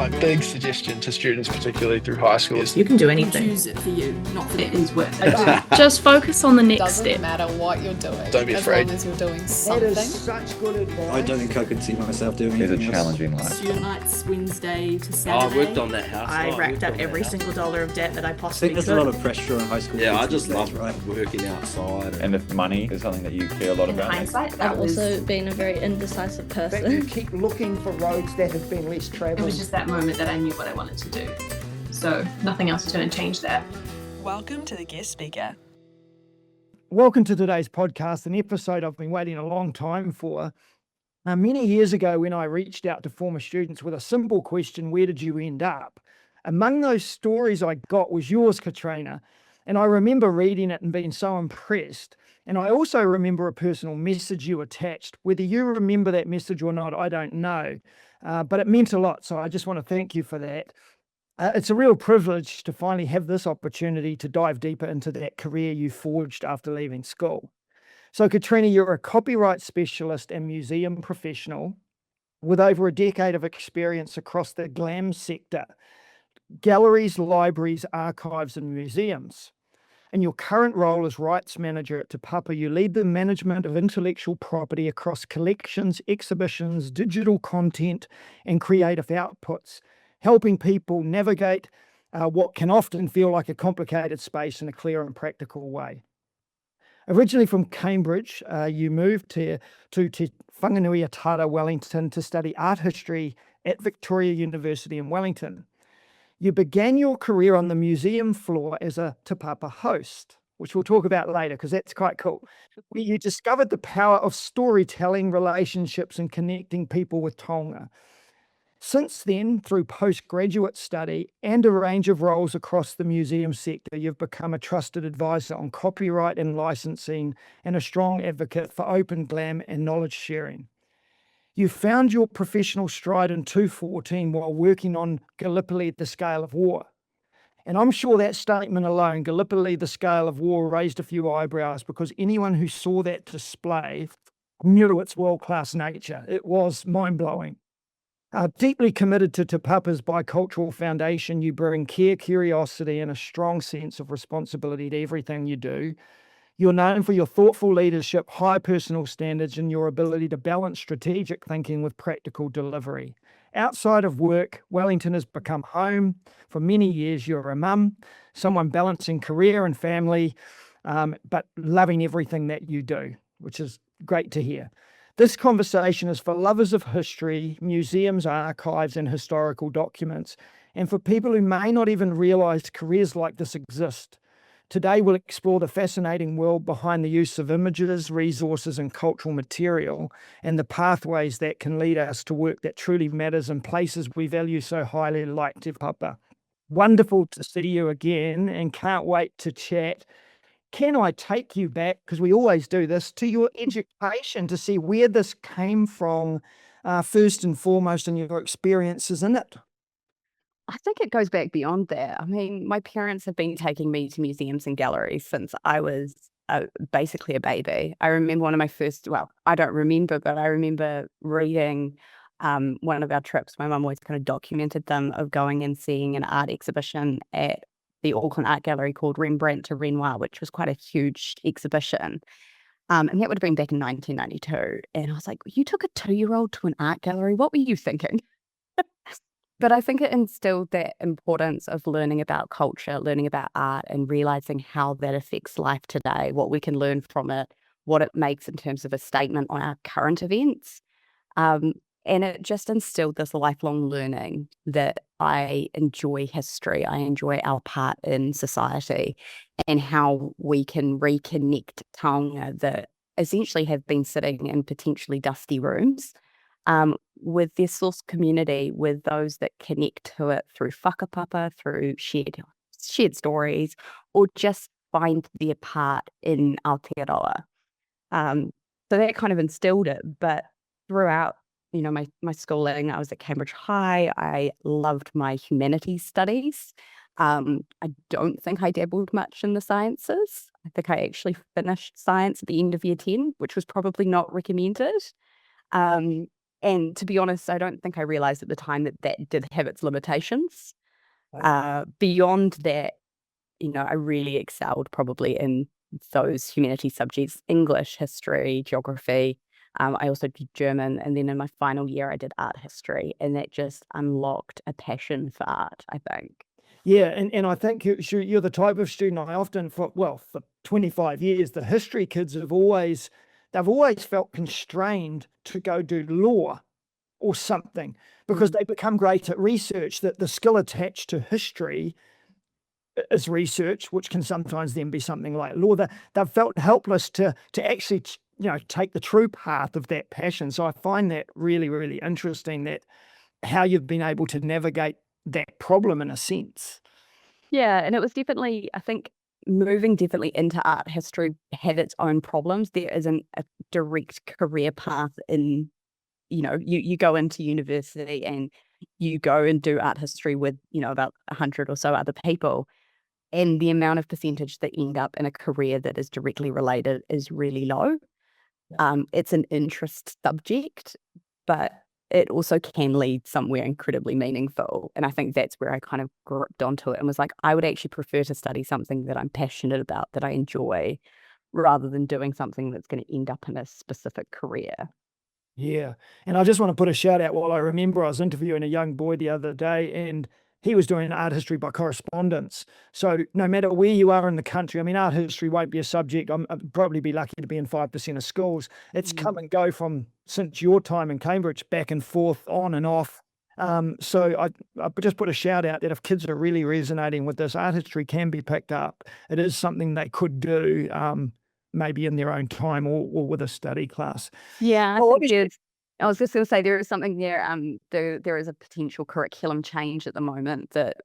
My big suggestion to students, particularly through high school, is You can do anything. Choose it for you, not for It them. is worth it. Just focus on the next Doesn't step. matter what you're doing. Don't be afraid. As long as you're doing That something. is such good advice. I don't think I could see myself doing It's a anything else. challenging life. Student nights, Wednesday to Oh, Saturday. I worked on that house. I racked up every single dollar of debt that I I possibly think there's could. a lot of pressure on high school. Yeah, I kids just these days, love right? working outside. And if money is something that you care a lot In about, hindsight, that I've was, also been a very indecisive But you person. keep looking for roads that have been less it travelled. was just that moment that I knew what I wanted to do. So nothing else is going to change that. Welcome to the guest speaker. Welcome to today's podcast, an episode I've been waiting a long time for. Many years ago, when I reached out to former students with a simple question, where did you end up? Among those stories I got was yours, Catriona, and I remember reading it and being so impressed. And I also remember a personal message you attached. Whether you remember that message or not, I don't know, but it meant a lot, so I just want to thank you for that. It's a real privilege to finally have this opportunity to dive deeper into that career you forged after leaving school. So, Catriona, you're a copyright specialist and museum professional with over a decade of experience across the GLAM sector, galleries, libraries, archives, and museums. In your current role as rights manager at Te Papa, you lead the management of intellectual property across collections, exhibitions, digital content, and creative outputs, helping people navigate what can often feel like a complicated space in a clear and practical way. Originally from Cambridge, you moved to Te Whanganui Tara, Wellington, to study art history at Victoria University in Wellington. You began your career on the museum floor as a Te Papa host, which we'll talk about later because that's quite cool. You discovered the power of storytelling, relationships, and connecting people with Tonga. Since then, through postgraduate study and a range of roles across the museum sector, you've become a trusted advisor on copyright and licensing and a strong advocate for open GLAM and knowledge sharing. You found your professional stride in 2014 while working on Gallipoli, the Scale of War. And I'm sure that statement alone, Gallipoli, the Scale of War, raised a few eyebrows because anyone who saw that display knew its world-class nature. It was mind-blowing. Deeply committed to Te Papa's bicultural foundation, you bring care, curiosity, and a strong sense of responsibility to everything you do. You're known for your thoughtful leadership, high personal standards, and your ability to balance strategic thinking with practical delivery. Outside of work, Wellington has become home. For many years, you're a mum, someone balancing career and family, but loving everything that you do, which is great to hear. This conversation is for lovers of history, museums, archives, and historical documents, and for people who may not even realise careers like this exist. Today, we'll explore the fascinating world behind the use of images, resources, and cultural material, and the pathways that can lead us to work that truly matters in places we value so highly, like Te Papa. Wonderful to see you again, and can't wait to chat. Can I take you back, because we always do this, to your education to see where this came from, first and foremost, and your experiences in it? I think it goes back beyond that. I mean, my parents have been taking me to museums and galleries since I was basically a baby. I remember one of my first, well, I don't remember, but I remember reading one of our trips. My mum always kind of documented them, of going and seeing an art exhibition at the Auckland Art Gallery called Rembrandt to Renoir, which was quite a huge exhibition. And that would have been back in 1992. And I was like, you took a 2-year-old to an art gallery? What were you thinking? But I think it instilled that importance of learning about culture, learning about art, and realizing how that affects life today, what we can learn from it, what it makes in terms of a statement on our current events. And it just instilled this lifelong learning that I enjoy history, I enjoy our part in society, and how we can reconnect taonga that essentially have been sitting in potentially dusty rooms, with their source community, with those that connect to it through whakapapa, through shared stories, or just find their part in Aotearoa. So that kind of instilled it. But throughout, my schooling, I was at Cambridge High. I loved my humanities studies. I don't think I dabbled much in the sciences. I think I actually finished science at the end of year 10, which was probably not recommended. And to be honest, I don't think I realized at the time that that did have its limitations. Beyond that, I really excelled probably in those humanity subjects: English, history, geography. I also did German, and then in my final year I did art history, and that just unlocked a passion for art, I think. Yeah, and I think you're the type of student I often, for 25 years, the history kids they've always felt constrained to go do law or something because they become great at research, that the skill attached to history is research, which can sometimes then be something like law. They've felt helpless to actually take the true path of that passion. So I find that really, really interesting, that how you've been able to navigate that problem in a sense. Yeah, and it was definitely, I think, moving definitely into art history had its own problems. There isn't a direct career path in, you go into university and you go and do art history with, about 100 or so other people. And the amount of percentage that end up in a career that is directly related is really low. It's an interest subject, but it also can lead somewhere incredibly meaningful. And I think that's where I kind of gripped onto it and was like, I would actually prefer to study something that I'm passionate about, that I enjoy, rather than doing something that's going to end up in a specific career. Yeah. And I just want to put a shout out. While I remember I was interviewing a young boy the other day, and he was doing art history by correspondence. So no matter where you are in the country, I mean, art history won't be a subject. I'd probably be lucky to be in 5% of schools. It's come and go from since your time in Cambridge, back and forth, on and off. So I just put a shout out that if kids are really resonating with this, art history can be picked up. It is something they could do, maybe in their own time or with a study class. Yeah, Well, I was just going to say there is something there. There is a potential curriculum change at the moment that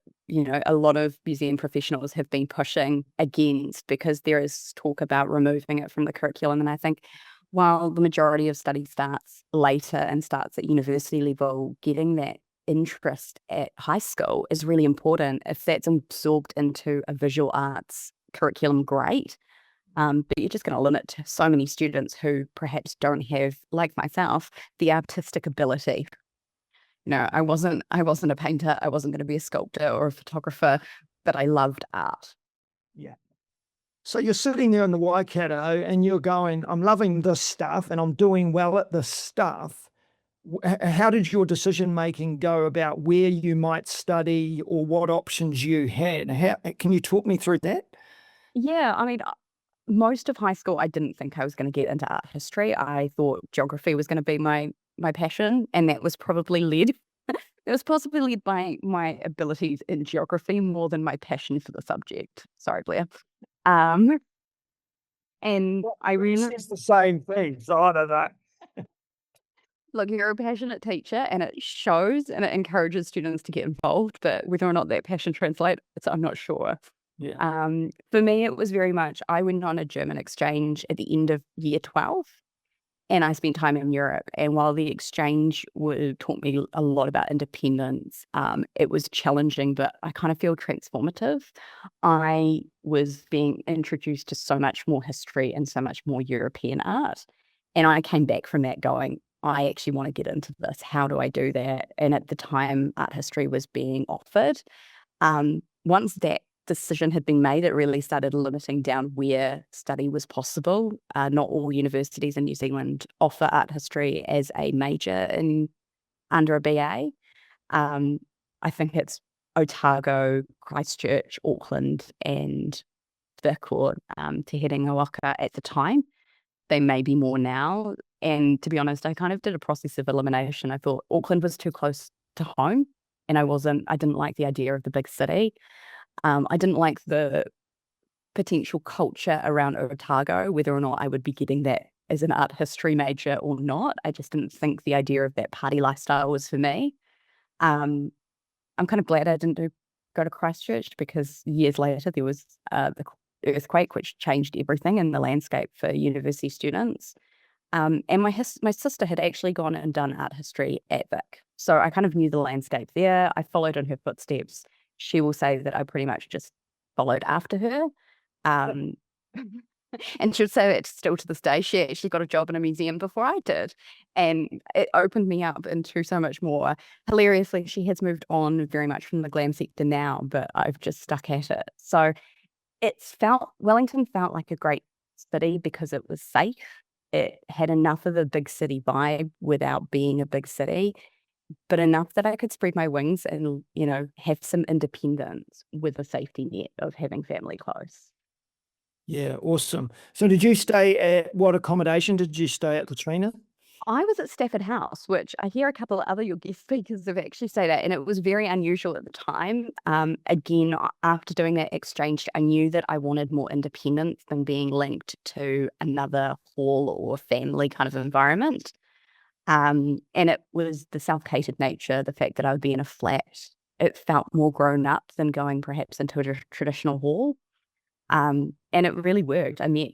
a lot of museum professionals have been pushing against, because there is talk about removing it from the curriculum. And I think while the majority of study starts later and starts at university level, getting that interest at high school is really important. If that's absorbed into a visual arts curriculum, great. But you're just going to limit so many students who perhaps don't have, like myself, the artistic ability. I wasn't a painter. I wasn't going to be a sculptor or a photographer, but I loved art. Yeah. So you're sitting there in the Waikato and you're going, I'm loving this stuff and I'm doing well at this stuff. How did your decision making go about where you might study or what options you had? Can you talk me through that? Yeah, I mean, most of high school, I didn't think I was going to get into art history. I thought geography was going to be my passion, and that was probably led. It was possibly led by my abilities in geography more than my passion for the subject. Sorry, Blair. And I really It's the same thing. So I don't know. look, you're a passionate teacher, and it shows, and it encourages students to get involved. But whether or not that passion translates, I'm not sure. Yeah. For me, it was very much, I went on a German exchange at the end of year 12, and I spent time in Europe. And while the exchange taught me a lot about independence, it was challenging, but I kind of feel transformative. I was being introduced to so much more history and so much more European art. And I came back from that going, I actually want to get into this. How do I do that? And at the time, art history was being offered. Once that decision had been made, it really started limiting down where study was possible. Not all universities in New Zealand offer art history as a major under a BA. I think it's Otago, Christchurch, Auckland, and Vic or Te Herenga at the time. They may be more now. And to be honest, I kind of did a process of elimination. I thought Auckland was too close to home, and I didn't like the idea of the big city. I didn't like the potential culture around Otago, whether or not I would be getting that as an art history major or not. I just didn't think the idea of that party lifestyle was for me. I'm kind of glad I didn't go to Christchurch, because years later there was the earthquake, which changed everything in the landscape for university students. And my sister had actually gone and done art history at Vic. So I kind of knew the landscape there. I followed in her footsteps. She will say that I pretty much just followed after her. And she'll say it still to this day. She actually got a job in a museum before I did. And it opened me up into so much more. Hilariously, she has moved on very much from the glam sector now, but I've just stuck at it. So Wellington felt like a great city because it was safe. It had enough of a big city vibe without being a big city, but enough that I could spread my wings and, have some independence with a safety net of having family close. Yeah, awesome. So did you stay at what accommodation did you stay at, Catriona? I was at Stafford House, which I hear a couple of other your guest speakers have actually stayed at, and it was very unusual at the time. Again, after doing that exchange, I knew that I wanted more independence than being linked to another hall or family kind of environment. And it was the self-catered nature, the fact that I would be in a flat. It felt more grown up than going perhaps into a traditional hall. And it really worked. I met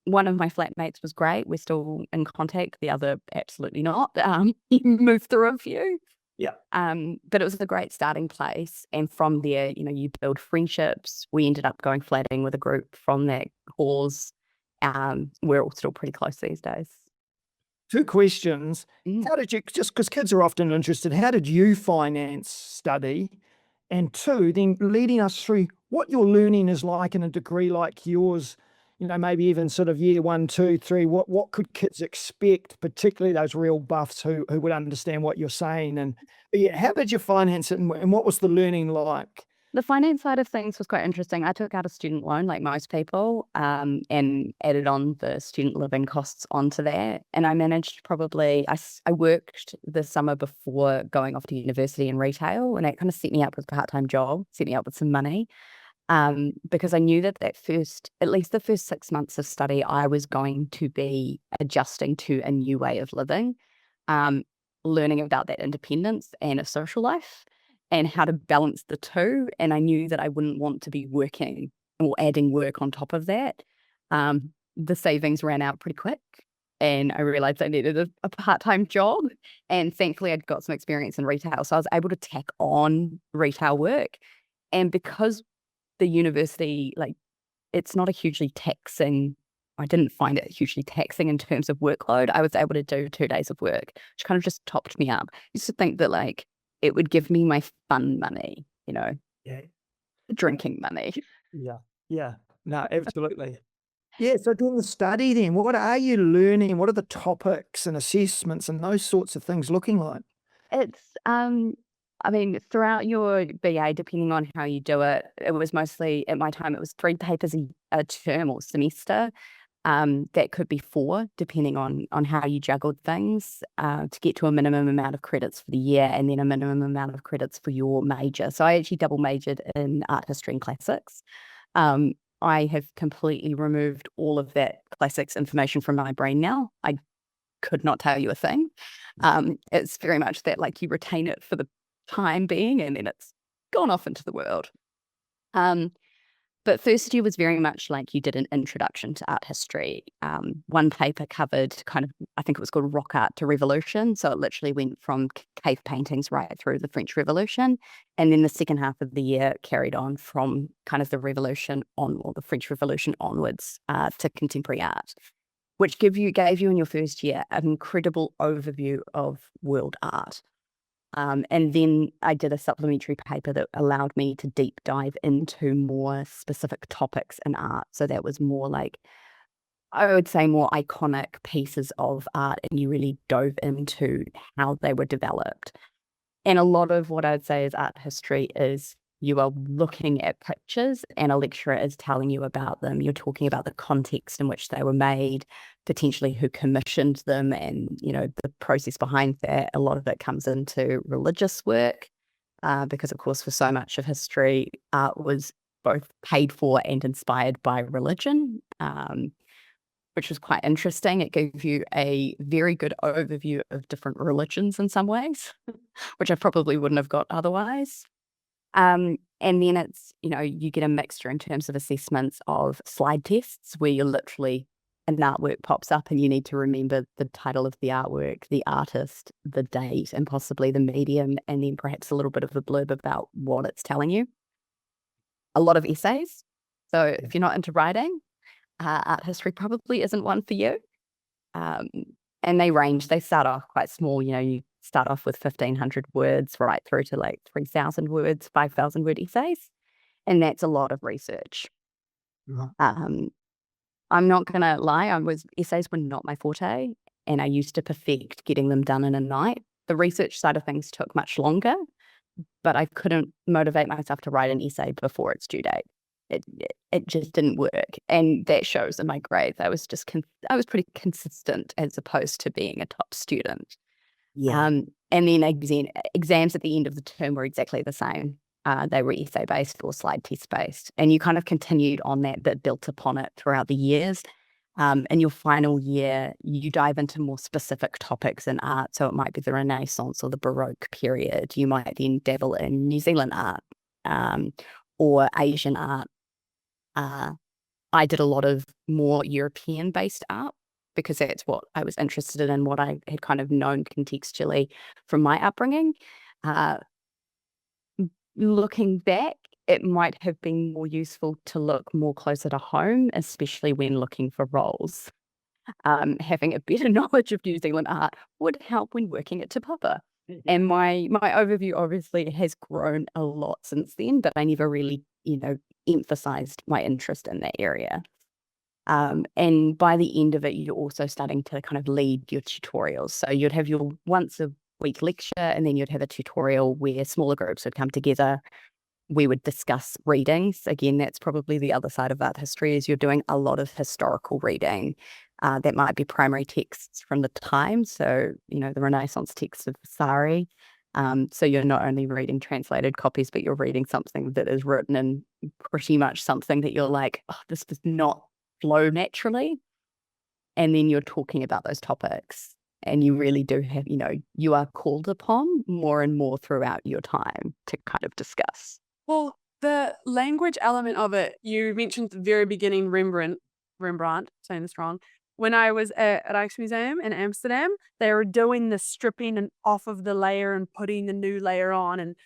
one of my flatmates was great. We're still in contact. The other, absolutely not. He moved through a few. Yeah. But it was a great starting place. And from there, you build friendships. We ended up going flatting with a group from that cause. We're all still pretty close these days. 2 questions. How did you, just because kids are often interested, how did you finance study? And 2, then leading us through what your learning is like in a degree like yours, maybe even sort of year 1, 2, 3, what could kids expect, particularly those real buffs who would understand what you're saying? And how did you finance it and what was the learning like? The finance side of things was quite interesting. I took out a student loan like most people, and added on the student living costs onto that. And I managed I worked the summer before going off to university in retail, and that kind of set me up with a part-time job, set me up with some money. Because I knew that at least the first 6 months of study, I was going to be adjusting to a new way of living, learning about that independence and a social life and how to balance the two. And I knew that I wouldn't want to be working or adding work on top of that. The savings ran out pretty quick and I realized I needed a part-time job. And thankfully, I'd got some experience in retail. So I was able to tack on retail work. And because the university, it's not a hugely taxing, I didn't find it hugely taxing in terms of workload. I was able to do 2 days of work, which kind of just topped me up. I used to think that it would give me my fun money, Yeah. drinking money. Yeah. No, absolutely. Yeah. So doing the study then, what are you learning? What are the topics and assessments and those sorts of things looking like? It's, throughout your BA, depending on how you do it, it was mostly, at my time, it was 3 papers a term or semester. That could be 4, depending on how you juggled things, to get to a minimum amount of credits for the year and then a minimum amount of credits for your major. So I actually double majored in art history and classics. I have completely removed all of that classics information from my brain now. I could not tell you a thing. It's very much that you retain it for the time being and then it's gone off into the world. But first year was very much like you did an introduction to art history. One paper covered I think it was called Rock Art to Revolution. So it literally went from cave paintings right through the French Revolution. And then the second half of the year carried on from kind of the Revolution on, or the French Revolution onwards, to contemporary art, which gave you in your first year an incredible overview of world art. And then I did a supplementary paper that allowed me to deep dive into more specific topics in art. So that was more I would say more iconic pieces of art, and you really dove into how they were developed. And a lot of what I'd say is art history is you are looking at pictures and a lecturer is telling you about them. You're talking about the context in which they were made, potentially who commissioned them, and the process behind that. A lot of it comes into religious work, because of course for so much of history, art was both paid for and inspired by religion, which was quite interesting. It gave you a very good overview of different religions in some ways, which I probably wouldn't have got otherwise. And then it's, you get a mixture in terms of assessments of slide tests where you're literally, an artwork pops up and you need to remember the title of the artwork, the artist, the date, and possibly the medium, and then perhaps a little bit of a blurb about what it's telling you. A lot of essays. So if you're not into writing, art history probably isn't one for you. And they start off quite small. You start off with 1,500 words right through to like 3,000 words, 5,000 word essays. And that's a lot of research. Right. I'm not going to lie, essays were not my forte, and I used to perfect getting them done in a night. The research side of things took much longer, but I couldn't motivate myself to write an essay before its due date. It just didn't work, and that shows in my grades. I was pretty consistent as opposed to being a top student. Yeah. And then exams at the end of the term were exactly the same. They were essay-based or slide test-based. And you kind of continued on that, but built upon it throughout the years. In your final year, you dive into more specific topics in art. So it might be the Renaissance or the Baroque period. You might then dabble in New Zealand art or Asian art. I did a lot of more European-based art because that's what I was interested in and what I had kind of known contextually from my upbringing. Looking back, it might have been more useful to look more closer to home, especially when looking for roles. Having a better knowledge of New Zealand art would help when working at Te Papa. And my overview obviously has grown a lot since then, but I never really, emphasized my interest in that area. And by the end of it, you're also starting to kind of lead your tutorials. So you'd have your once a week lecture, and then you'd have a tutorial where smaller groups would come together. We would discuss readings. Again, that's probably the other side of art history, is you're doing a lot of historical reading. That might be primary texts from the time. So, the Renaissance texts of Vasari. So you're not only reading translated copies, but you're reading something that is written in pretty much something that you're like, oh, this does not flow naturally. And then you're talking about those topics. And you really do have, you are called upon more and more throughout your time to kind of discuss. Well, the language element of it, you mentioned at the very beginning Rembrandt, saying this wrong. When I was at Rijksmuseum in Amsterdam, they were doing the stripping and off of the layer and putting the new layer on. And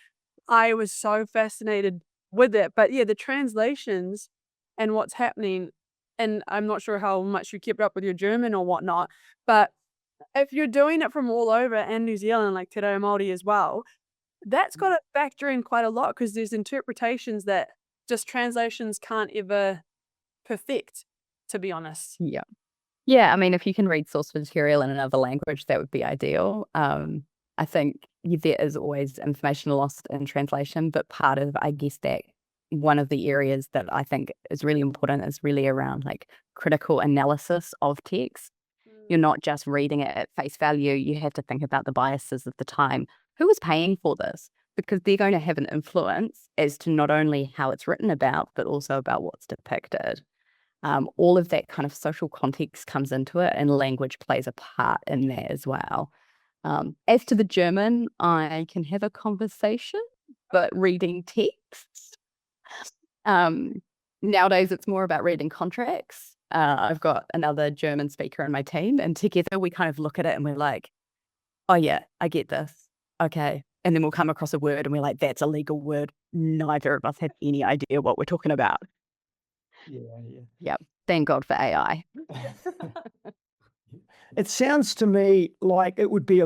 I was so fascinated with it. But yeah, the translations and what's happening, and I'm not sure how much you kept up with your German or whatnot, but if you're doing it from all over and New Zealand, like Te Reo Māori as well, that's got to factor in quite a lot, because there's interpretations that just translations can't ever perfect, to be honest. Yeah. Yeah, I mean, if you can read source material in another language, that would be ideal. I think there is always information lost in translation, but part of, I guess, that one of the areas that I think is really important is really around like critical analysis of text. You're not just reading it at face value. You have to think about the biases of the time. Who is paying for this? Because they're going to have an influence as to not only how it's written about, but also about what's depicted. All of that kind of social context comes into it, and language plays a part in that as well. As to the German, I can have a conversation, but reading texts, nowadays it's more about reading contracts. I've got another German speaker in my team, and together we kind of look at it and we're like, oh yeah, I get this. Okay. And then we'll come across a word and we're like, that's a legal word. Neither of us have any idea what we're talking about. Yeah. Yep. Thank God for AI. It sounds to me like it would be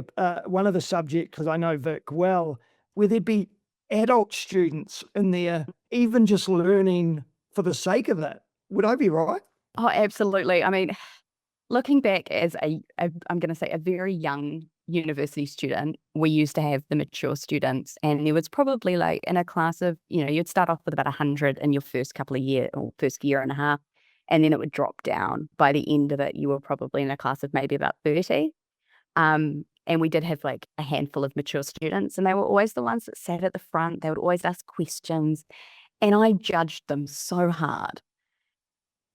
one of the subjects, because I know Vic well, where there'd be adult students in there, even just learning for the sake of it. Would I be right? Oh, absolutely. I mean, looking back as I'm going to say a very young university student, we used to have the mature students, and there was probably like in a class of, you'd start off with about 100 in your first couple of years or first year and a half, and then it would drop down. By the end of it, you were probably in a class of maybe about 30. And we did have like a handful of mature students, and they were always the ones that sat at the front. They would always ask questions, and I judged them so hard.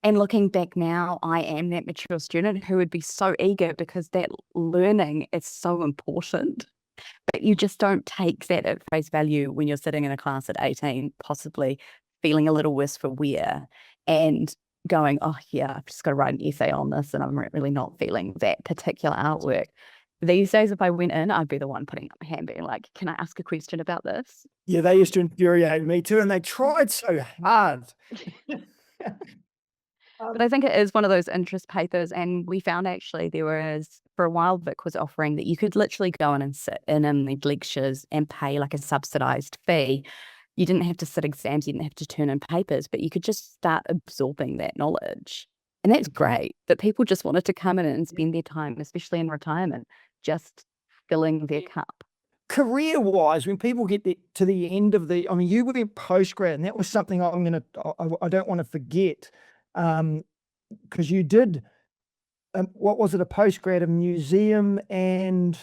And looking back now, I am that mature student who would be so eager, because that learning is so important. But you just don't take that at face value when you're sitting in a class at 18, possibly feeling a little worse for wear and going, oh yeah, I've just got to write an essay on this, and I'm really not feeling that particular artwork. These days, if I went in, I'd be the one putting up my hand being like, can I ask a question about this? Yeah, they used to infuriate me too, and they tried so hard. But I think it is one of those interest papers, and we found actually there was, for a while, Vic was offering that you could literally go in and sit in the lectures and pay like a subsidised fee. You didn't have to sit exams, you didn't have to turn in papers, but you could just start absorbing that knowledge. And that's great that people just wanted to come in and spend their time, especially in retirement, just filling their cup. Career-wise, when people get to the end of I mean, you went postgrad, and that was something I don't want to forget, because you did, what was it, a postgrad in museum and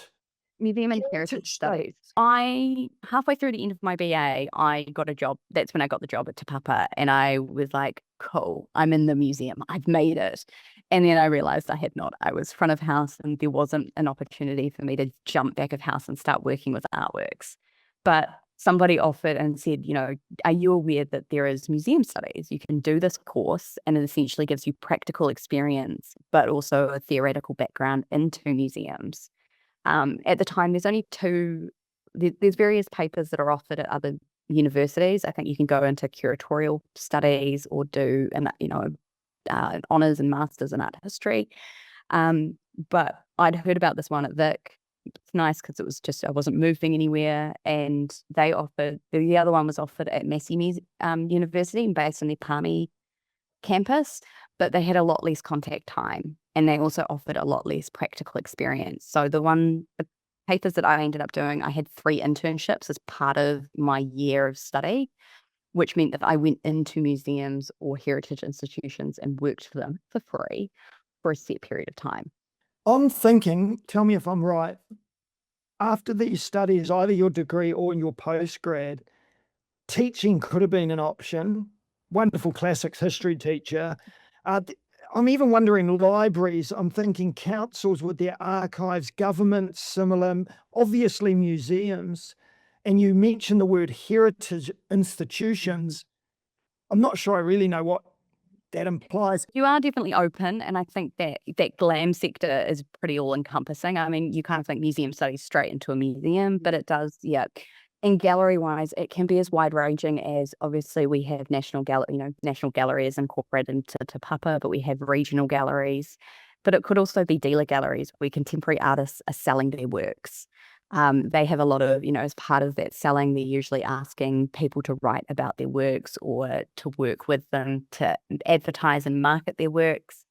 Museum and Heritage Studies. I, halfway through the end of my BA, I got a job. That's when I got the job at Te Papa, and I was like, cool, I'm in the museum. I've made it. And then I realized I had not. I was front of house, and there wasn't an opportunity for me to jump back of house and start working with artworks. But somebody offered and said, are you aware that there is museum studies? You can do this course, and it essentially gives you practical experience, but also a theoretical background into museums. At the time, there's only there's various papers that are offered at other universities. I think you can go into curatorial studies or do an honours and masters in art history. But I'd heard about this one at Vic. It's nice because it was just, I wasn't moving anywhere, and they offered, the other one was offered at Massey University based on the Palmy campus, but they had a lot less contact time, and they also offered a lot less practical experience. So the papers that I ended up doing, I had 3 internships as part of my year of study, which meant that I went into museums or heritage institutions and worked for them for free for a set period of time. I'm thinking, tell me if I'm right, after these studies, either your degree or your postgrad, teaching could have been an option. Wonderful classics history teacher. I'm even wondering libraries. I'm thinking councils with their archives, governments similar, obviously museums. And you mentioned the word heritage institutions. I'm not sure I really know what that implies. You are definitely open, and I think that GLAM sector is pretty all-encompassing. I mean, you kind of think museum studies straight into a museum, but it does, yeah. And gallery-wise, it can be as wide-ranging as, obviously, we have National Gallery is incorporated into Te Papa, but we have regional galleries. But it could also be dealer galleries where contemporary artists are selling their works. They have a lot of, as part of that selling, they're usually asking people to write about their works or to work with them to advertise and market their works.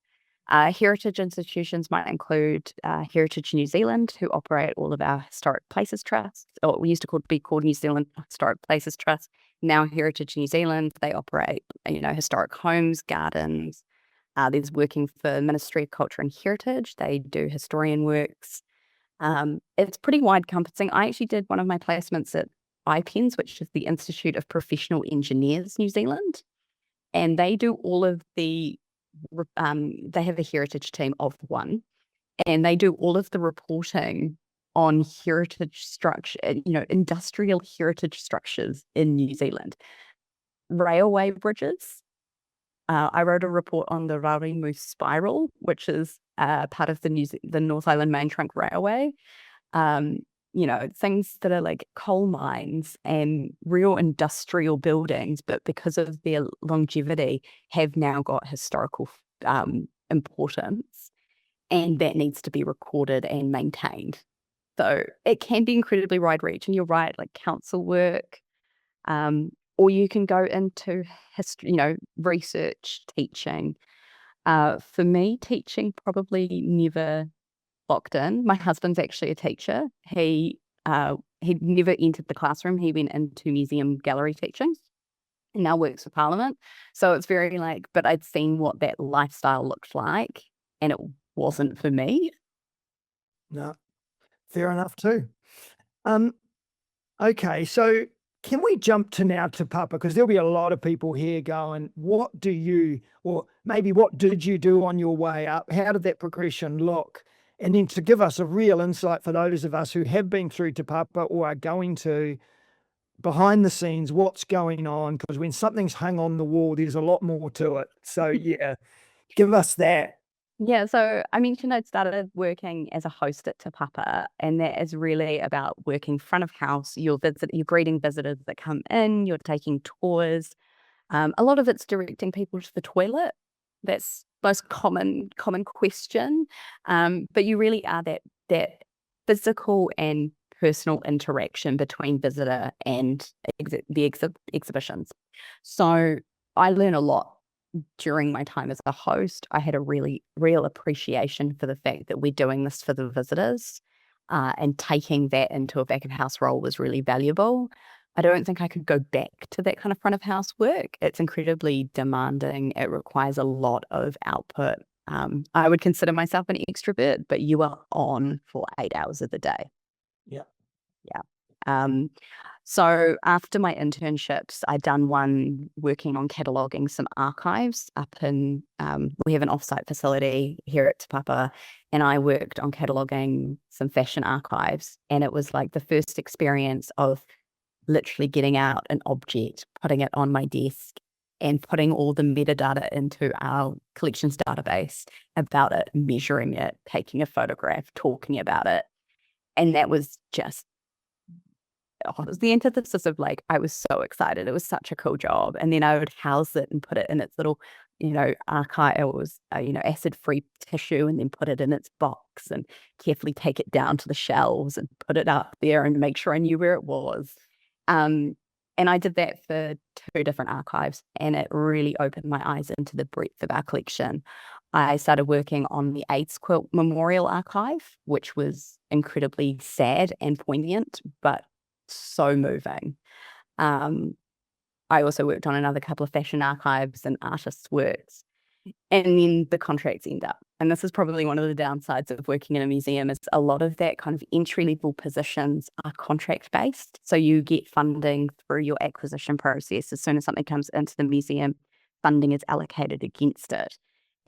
Heritage institutions might include Heritage New Zealand, who operate all of our historic places trusts, or we used to be called New Zealand Historic Places Trust. Now Heritage New Zealand, they operate, historic homes, gardens. There's working for Ministry of Culture and Heritage. They do historian works. It's pretty wide encompassing. I actually did one of my placements at IPENS, which is the Institute of Professional Engineers New Zealand, and they do all of the they have a heritage team of one, and they do all of the reporting on heritage structure, industrial heritage structures in New Zealand. Railway bridges. I wrote a report on the Rarimu Spiral, which is part of the North Island Main Trunk Railway. Things that are like coal mines and real industrial buildings, but because of their longevity, have now got historical importance, and that needs to be recorded and maintained. So it can be incredibly wide-reaching. You're right, like council work, or you can go into history, research, teaching. For me, teaching probably never locked in. My husband's actually a teacher. He never entered the classroom. He went into museum gallery teaching and now works for Parliament. So it's very but I'd seen what that lifestyle looked like, and it wasn't for me. No, fair enough too. Okay, so can we jump to now to Papa? Because there'll be a lot of people here going, what did you do on your way up? How did that progression look? And then to give us a real insight for those of us who have been through Te Papa or are going to, behind the scenes, what's going on? Because when something's hung on the wall, there's a lot more to it. So yeah, give us that. Yeah, so I mentioned I'd started working as a host at Te Papa, and that is really about working front of house. You're greeting visitors that come in, you're taking tours. A lot of it's directing people to the toilet. that's most common question. But you really are that physical and personal interaction between visitor and the exhibitions. So I learn a lot during my time as a host. I had a really real appreciation for the fact that we're doing this for the visitors, and taking that into a back of house role was really valuable. I don't think I could go back to that kind of front of house work. It's incredibly demanding. It requires a lot of output. I would consider myself an extrovert, but you are on for 8 hours of the day. Yeah. So after my internships, I'd done one working on cataloguing some archives up in, we have an offsite facility here at Te Papa, and I worked on cataloguing some fashion archives. And it was like the first experience of literally getting out an object, putting it on my desk, and putting all the metadata into our collections database about it, measuring it, taking a photograph, talking about it. And that was just, it was the antithesis of like, I was so excited. It was such a cool job. And then I would house it and put it in its little, archive. It was, acid-free tissue, and then put it in its box and carefully take it down to the shelves and put it up there and make sure I knew where it was. And I did that for 2 different archives, and it really opened my eyes into the breadth of our collection. I started working on the AIDS Quilt Memorial Archive, which was incredibly sad and poignant, but so moving. I also worked on another couple of fashion archives and artists' works. And then the contracts end up. And this is probably one of the downsides of working in a museum, is a lot of that kind of entry-level positions are contract-based. So you get funding through your acquisition process. As soon as something comes into the museum, funding is allocated against it.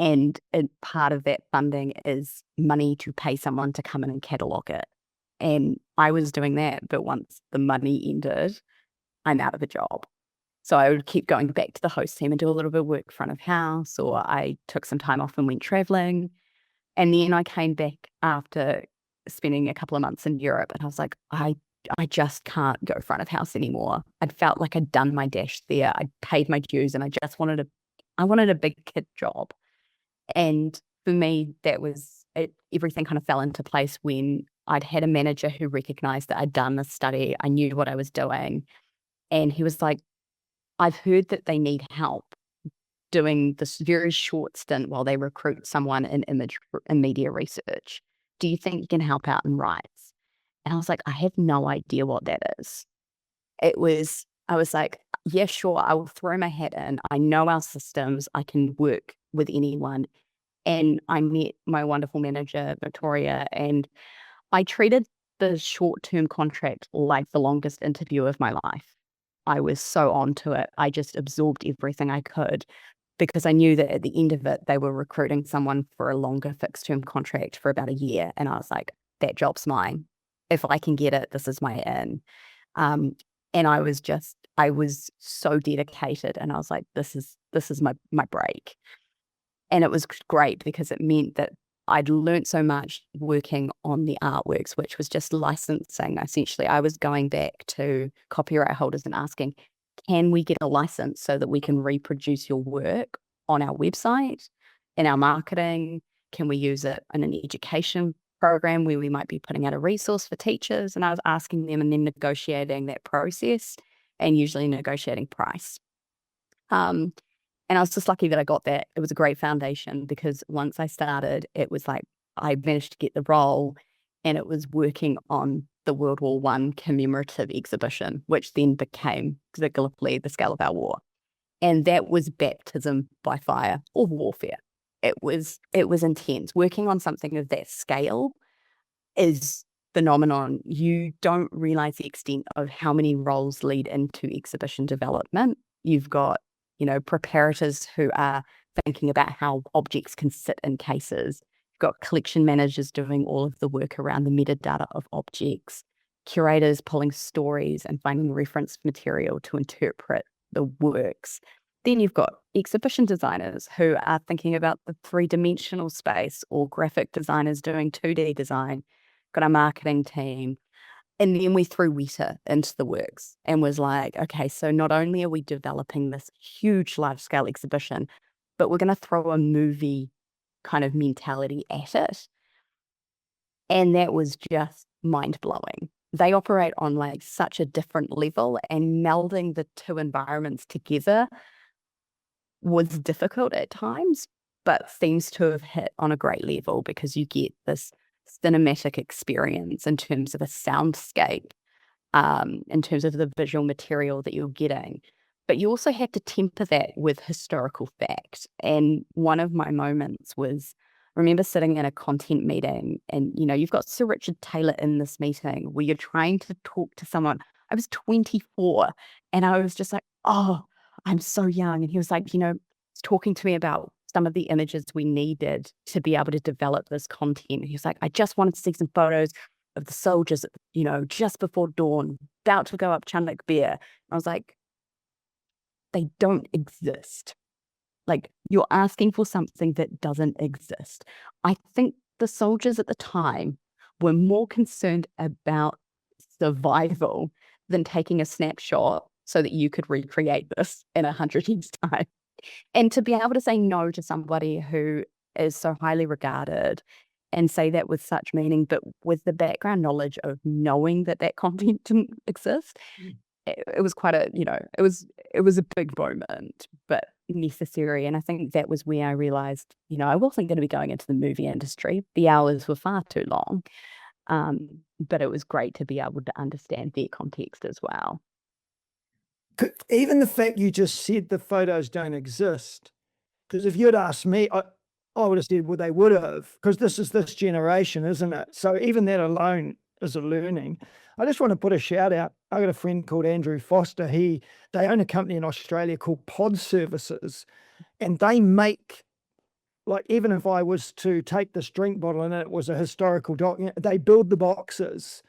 And part of that funding is money to pay someone to come in and catalogue it. And I was doing that, but once the money ended, I'm out of a job. So I would keep going back to the host team and do a little bit of work front of house, or I took some time off and went traveling. And then I came back after spending a couple of months in Europe, and I was like, I just can't go front of house anymore. I'd felt like I'd done my dash there. I'd paid my dues, and I wanted a big kid job. And for me, that was it. Everything kind of fell into place when I'd had a manager who recognized that I'd done the study. I knew what I was doing. And he was like, I've heard that they need help doing this very short stint while they recruit someone in image and media research. Do you think you can help out in rights? And I was like, I have no idea what that is. I was like, yeah, sure, I will throw my hat in. I know our systems. I can work with anyone. And I met my wonderful manager, Victoria, and I treated the short-term contract like the longest interview of my life. I was so onto it. I just absorbed everything I could, because I knew that at the end of it, they were recruiting someone for a longer fixed-term contract for about a year. And I was like, that job's mine. If I can get it, this is my in. And I was so dedicated, and I was like, this is my break. And it was great because it meant that I'd learned so much working on the artworks, which was just licensing. Essentially, I was going back to copyright holders and asking, can we get a license so that we can reproduce your work on our website, in our marketing? Can we use it in an education program where we might be putting out a resource for teachers? And I was asking them and then negotiating that process, and usually negotiating price. And I was just lucky that I got that. It was a great foundation, because once I started, it was like I managed to get the role, and it was working on the World War I commemorative exhibition, which then became Gallipoli, the Scale of Our War. And that was baptism by fire, or warfare. It was intense. Working on something of that scale is phenomenon. You don't realize the extent of how many roles lead into exhibition development. You've got preparators who are thinking about how objects can sit in cases. You've got collection managers doing all of the work around the metadata of objects, curators pulling stories and finding reference material to interpret the works. Then you've got exhibition designers who are thinking about the 3-dimensional space, or graphic designers doing 2D design. Got a marketing team. And then we threw Weta into the works and was like, okay, so not only are we developing this huge large-scale exhibition, but we're going to throw a movie kind of mentality at it. And that was just mind-blowing. They operate on like such a different level, and melding the two environments together was difficult at times, but seems to have hit on a great level, because you get this cinematic experience in terms of a soundscape, in terms of the visual material that you're getting. But you also have to temper that with historical fact. And one of my moments was, I remember sitting in a content meeting, and you've got Sir Richard Taylor in this meeting where you're trying to talk to someone. I was 24, and I was just like, oh, I'm so young. And he was like, he's talking to me about some of the images we needed to be able to develop this content. He was like, I just wanted to see some photos of the soldiers, just before dawn, about to go up Chunuk Bair. I was like, they don't exist. Like, you're asking for something that doesn't exist. I think the soldiers at the time were more concerned about survival than taking a snapshot so that you could recreate this in 100 years' time. And to be able to say no to somebody who is so highly regarded and say that with such meaning, but with the background knowledge of knowing that that content didn't exist, it was quite a, it was a big moment, but necessary. And I think that was where I realized, I wasn't going to be going into the movie industry. The hours were far too long. But it was great to be able to understand their context as well. Even the fact you just said the photos don't exist, because if you'd asked me, I would have said, well, they would have, because this is this generation, isn't it? So even that alone is a learning. I just want to put a shout out. I got a friend called Andrew Foster. They own a company in Australia called Pod Services, and they make, like, even if I was to take this drink bottle and it was a historical document, they build the boxes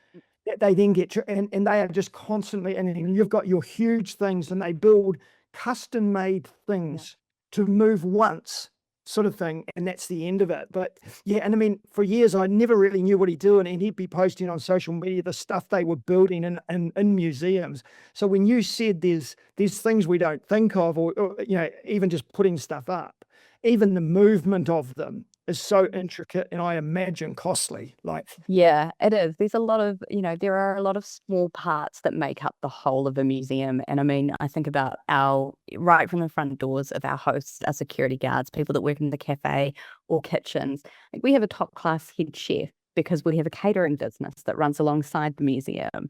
that they then get, and they are just constantly, and you've got your huge things, and they build custom made things to move once, sort of thing, and that's the end of it. But yeah, and I mean, for years I never really knew what he'd do, and he'd be posting on social media the stuff they were building in museums. So when you said there's things we don't think of, or even just putting stuff up, even the movement of them is so intricate, and I imagine costly. Yeah, it is. There's a lot of, there are a lot of small parts that make up the whole of a museum. And I mean, I think about right from the front doors of our hosts, our security guards, people that work in the cafe or kitchens. Like, we have a top class head chef because we have a catering business that runs alongside the museum.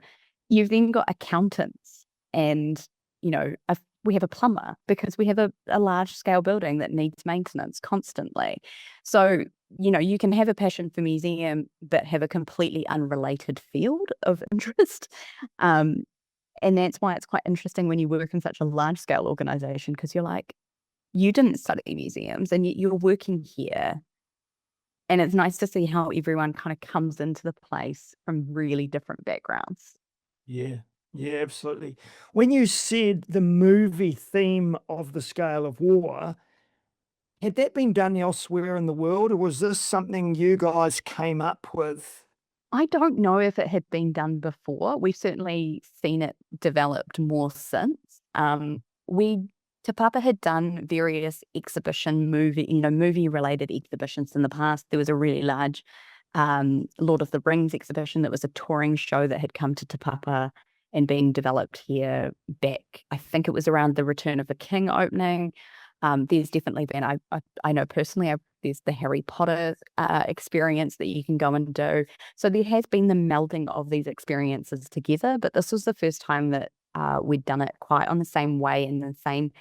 You've then got accountants, and, we have a plumber because we have a large scale building that needs maintenance constantly. So, you can have a passion for museum, but have a completely unrelated field of interest. And that's why it's quite interesting when you work in such a large scale organization, because you're like, you didn't study museums and you're working here. And it's nice to see how everyone kind of comes into the place from really different backgrounds. Yeah. Yeah, absolutely. When you said the movie theme of the Scale of War, had that been done elsewhere in the world, or was this something you guys came up with? I don't know if it had been done before. We've certainly seen it developed more since. Te Papa had done various movie-related exhibitions in the past. There was a really large Lord of the Rings exhibition that was a touring show that had come to Te Papa and being developed here back, I think it was around the Return of the King opening. There's definitely been, I know personally, there's the Harry Potter experience that you can go and do. So there has been the melding of these experiences together, but this was the first time that we'd done it quite on the same way, and the same,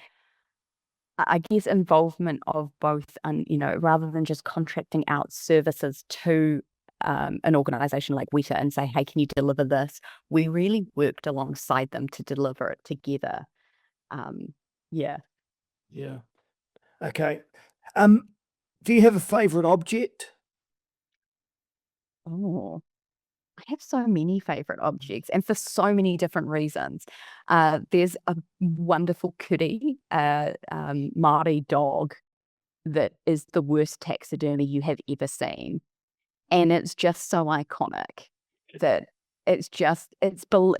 I guess, involvement of both, rather than just contracting out services to an organization like Weta and say, hey, can you deliver this? We really worked alongside them to deliver it together. Yeah. Okay. Do you have a favorite object? Oh, I have so many favorite objects, and for so many different reasons. There's a wonderful kuri, Māori dog, that is the worst taxidermy you have ever seen. And it's just so iconic that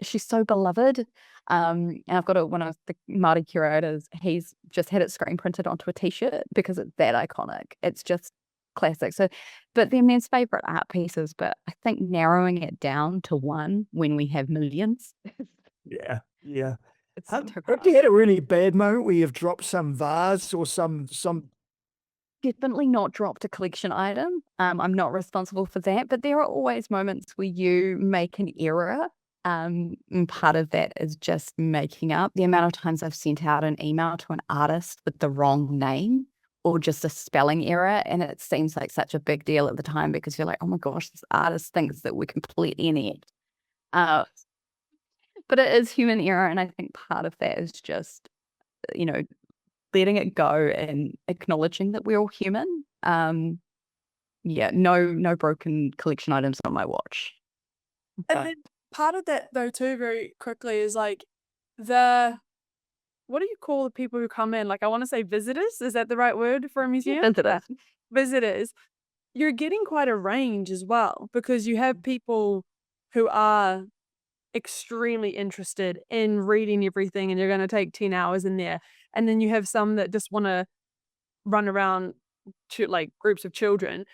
she's so beloved. And I've got one of the Māori curators, he's just had it screen printed onto a t-shirt because it's that iconic. It's just classic. So, but they're men's favorite art pieces, but I think narrowing it down to one when we have millions, Yeah, yeah. it's Have too you had a really bad moment where you've dropped some vase or some definitely not dropped a collection item. I'm not responsible for that, but there are always moments where you make an error. And part of that is just making up. The amount of times I've sent out an email to an artist with the wrong name or just a spelling error, and it seems like such a big deal at the time because you're like, oh my gosh, this artist thinks that we're completely inept. But it is human error, and I think part of that is just, letting it go and acknowledging that we're all human. No broken collection items on my watch. And then part of that, though, too, very quickly is like what do you call the people who come in? Like, I want to say visitors. Is that the right word for a museum? Visitors. You're getting quite a range as well because you have people who are extremely interested in reading everything and you're going to take 10 hours in there. And then you have some that just want to run around to like groups of children.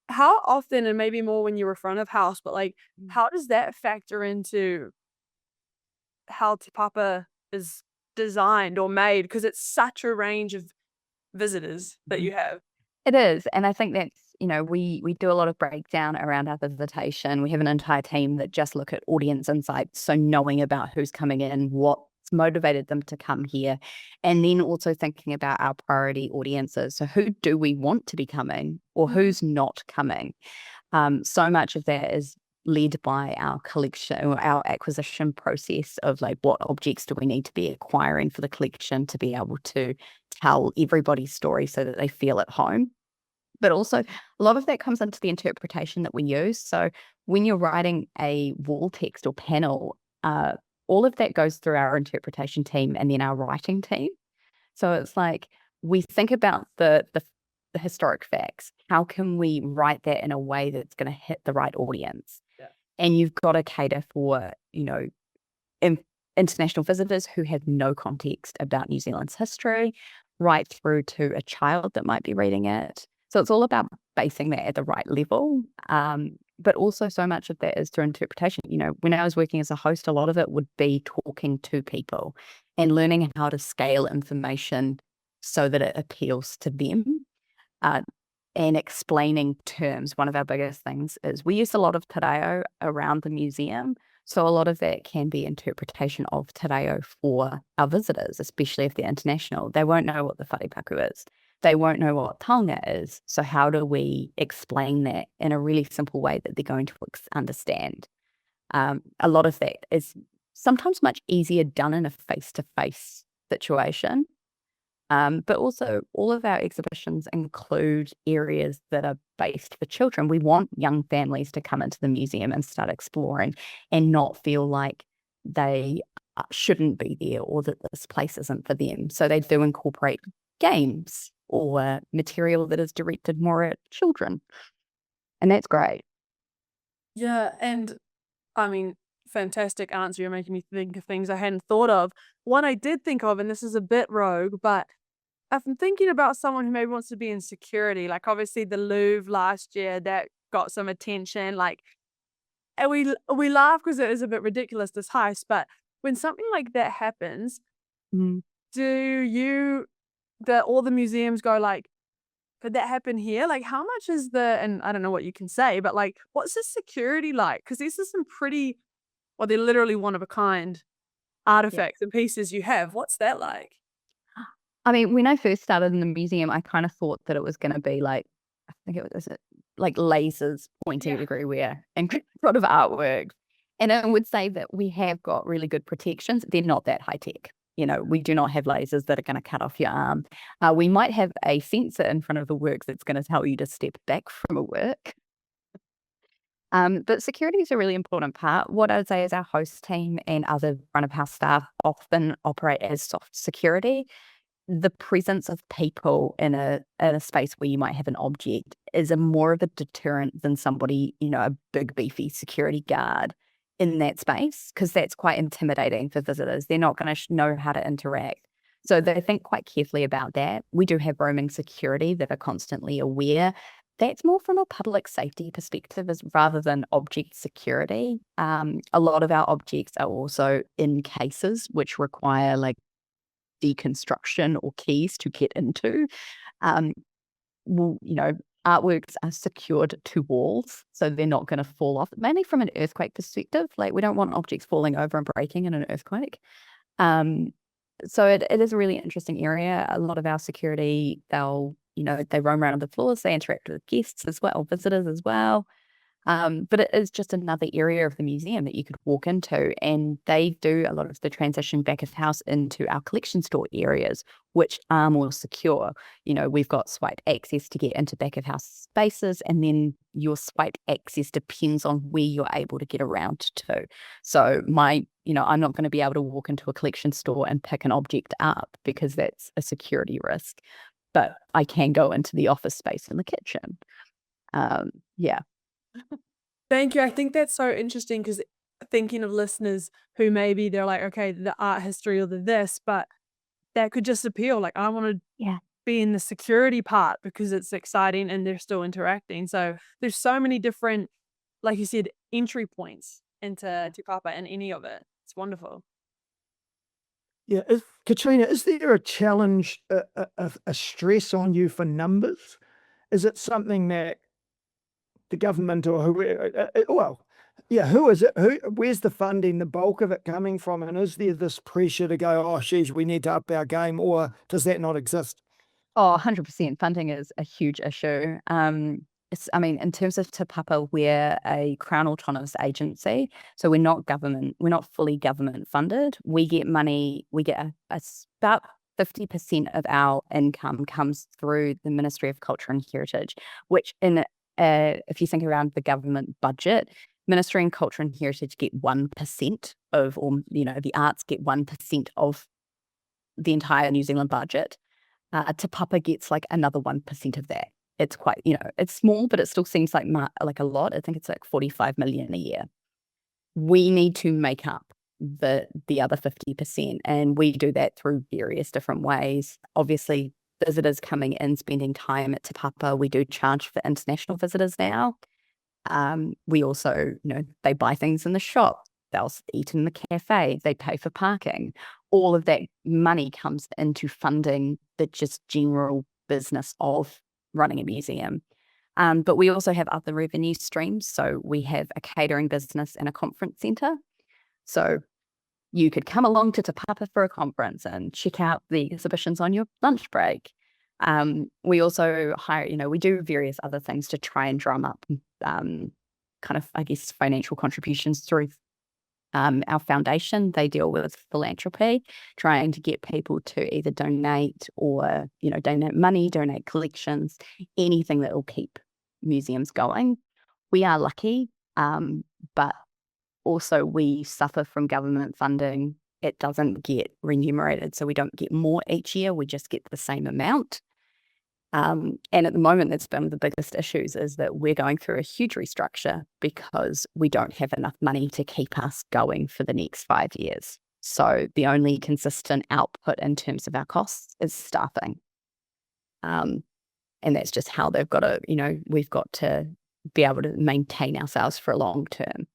How often, and maybe more when you were front of house, but like, how does that factor into how Te Papa is designed or made? Because it's such a range of visitors that you have. It is. And I think that's, we do a lot of breakdown around our visitation. We have an entire team that just look at audience insights. So knowing about who's coming in, what's motivated them to come here, and then also thinking about our priority audiences. So who do we want to be coming or who's not coming? So much of that is led by our collection or our acquisition process of like what objects do we need to be acquiring for the collection to be able to tell everybody's story so that they feel at home. But also a lot of that comes into the interpretation that we use. So when you're writing a wall text or panel, all of that goes through our interpretation team and then our writing team. So it's like we think about the historic facts. How can we write that in a way that's going to hit the right audience? Yeah. And you've got to cater for, international visitors who have no context about New Zealand's history, right through to a child that might be reading it. So it's all about basing that at the right level. But also so much of that is through interpretation. When I was working as a host, a lot of it would be talking to people and learning how to scale information so that it appeals to them, and explaining terms. One of our biggest things is we use a lot of te reo around the museum. So a lot of that can be interpretation of te reo for our visitors, especially if they're international. They won't know what the wharepaku is. They won't know what taonga is. So how do we explain that in a really simple way that they're going to understand? A lot of that is sometimes much easier done in a face-to-face situation. But also all of our exhibitions include areas that are based for children. We want young families to come into the museum and start exploring and not feel like they shouldn't be there or that this place isn't for them. So they do incorporate games or material that is directed more at children. And that's great. Yeah, and I mean, fantastic answer. You're making me think of things I hadn't thought of. One I did think of, and this is a bit rogue, but I've been thinking about someone who maybe wants to be in security. Like obviously the Louvre last year, that got some attention. Like, and we laugh because it is a bit ridiculous, this heist. But when something like that happens, do all the museums go like, could that happen here? Like, how much is and I don't know what you can say, but like, what's the security like? Because these are some pretty, well, they're literally one of a kind artifacts and pieces you have. What's that like? I mean, when I first started in the museum, I kind of thought that it was going to be like, I think it was like lasers pointing everywhere and a lot of artwork. And I would say that we have got really good protections. They're not that high tech. We do not have lasers that are going to cut off your arm. We might have a sensor in front of the work that's going to tell you to step back from a work. But security is a really important part. What I'd say is our host team and other front of house staff often operate as soft security. The presence of people in a space where you might have an object is more of a deterrent than somebody, a big beefy security guard in that space because that's quite intimidating for visitors. They're not going to know how to interact. So they think quite carefully about that. We do have roaming security that are constantly aware. That's more from a public safety perspective as rather than object security. A lot of our objects are also in cases which require like deconstruction or keys to get into. Artworks are secured to walls, so they're not going to fall off, mainly from an earthquake perspective. Like we don't want objects falling over and breaking in an earthquake. So it is a really interesting area. A lot of our security, they roam around the floors, they interact with guests as well, visitors as well. But it is just another area of the museum that you could walk into, and they do a lot of the transition back of house into our collection store areas, which are more secure. We've got swipe access to get into back of house spaces, and then your swipe access depends on where you're able to get around to. So I'm not going to be able to walk into a collection store and pick an object up because that's a security risk, but I can go into the office space in the kitchen. Yeah. Thank you. I think that's so interesting because thinking of listeners who maybe they're like, okay, the art history or the this, but that could just appeal. Like, I want to be in the security part because it's exciting and they're still interacting. So there's so many different, like you said, entry points into Te Papa and any of it. It's wonderful. Yeah, Catriona, is there a challenge, a stress on you for numbers? Is it something that the government or who is it? Where's the funding, the bulk of it coming from? And is there this pressure to go, oh, geez, we need to up our game, or does that not exist? Oh, 100%. Funding is a huge issue. In terms of Te Papa, we're a Crown autonomous agency, so we're not government. We're not fully government funded. We get money. We get about 50% of our income comes through the Ministry of Culture and Heritage, which if you think around the government budget, Ministry of Culture and Heritage get 1% of, or the arts get 1% of the entire New Zealand budget. Te Papa gets like another 1% of that. It's quite, it's small, but it still seems like a lot. I think it's like 45 million a year. We need to make up the other 50%, and we do that through various different ways. Obviously, visitors coming in, spending time at Te Papa, we do charge for international visitors now. We also, they buy things in the shop, they'll eat in the cafe, they pay for parking. All of that money comes into funding the just general business of running a museum. But we also have other revenue streams. So we have a catering business and a conference centre. So you could come along to Te Papa for a conference and check out the exhibitions on your lunch break. We also hire, we do various other things to try and drum up financial contributions through our foundation. They deal with philanthropy, trying to get people to either donate or, donate money, donate collections, anything that will keep museums going. We are lucky, but also we suffer from government funding. It doesn't get remunerated, so we don't get more each year. We just get the same amount. And at the moment, that's been one of the biggest issues, is that we're going through a huge restructure because we don't have enough money to keep us going for the next 5 years. So the only consistent output in terms of our costs is staffing. And that's just how they've got to, we've got to be able to maintain ourselves for a long term.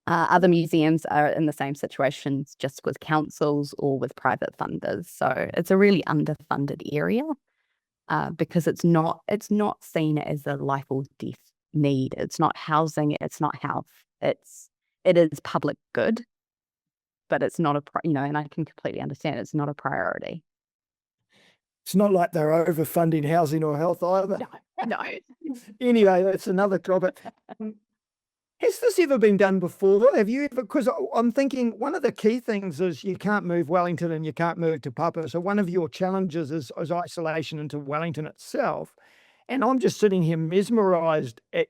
Other museums are in the same situations, just with councils or with private funders. So it's a really underfunded area. Because it's not seen as a life or death need. It's not housing. It's not health. It is public good, but it's not and I can completely understand it's not a priority. It's not like they're overfunding housing or health either. No. Anyway, that's another topic. Has this ever been done before? Have you ever? Because I'm thinking one of the key things is you can't move Wellington and you can't move Te Papa. So one of your challenges is isolation into Wellington itself. And I'm just sitting here mesmerised at